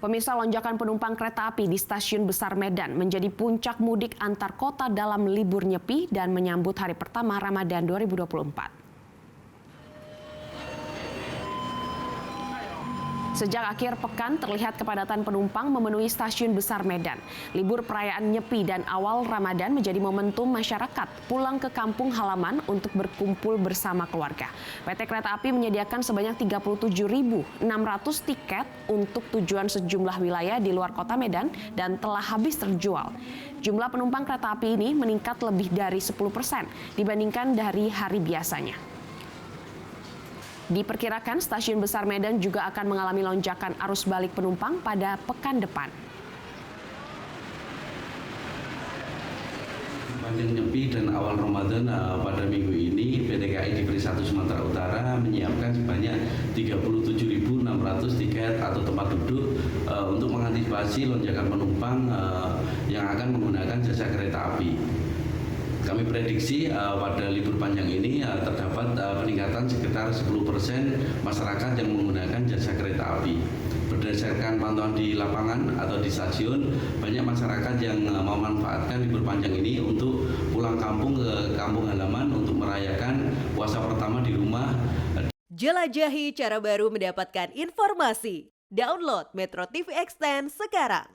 Pemirsa, lonjakan penumpang kereta api di Stasiun Besar Medan menjadi puncak mudik antar kota dalam libur Nyepi dan menyambut hari pertama Ramadan 2024. Sejak akhir pekan terlihat kepadatan penumpang memenuhi Stasiun Besar Medan. Libur perayaan Nyepi dan awal Ramadan menjadi momentum masyarakat pulang ke kampung halaman untuk berkumpul bersama keluarga. PT Kereta Api menyediakan sebanyak 37.600 tiket untuk tujuan sejumlah wilayah di luar kota Medan dan telah habis terjual. Jumlah penumpang kereta api ini meningkat lebih dari 10% dibandingkan dari hari biasanya. Diperkirakan Stasiun Besar Medan juga akan mengalami lonjakan arus balik penumpang pada pekan depan. Panjang Nyepi dan awal Ramadan pada minggu ini, PT KAI Divisi 1 Sumatera Utara menyiapkan sebanyak 37.600 tiket atau tempat duduk untuk mengantisipasi lonjakan penumpang yang akan menggunakan jasa kereta api. Kami prediksi pada libur panjang ini terdapat peningkatan sekitar 10% masyarakat yang menggunakan jasa kereta api. Berdasarkan pantauan di lapangan atau di stasiun, banyak masyarakat yang memanfaatkan libur panjang ini untuk pulang kampung ke kampung halaman untuk merayakan puasa pertama di rumah. Jelajahi cara baru mendapatkan informasi. Download Metro TV Extend sekarang.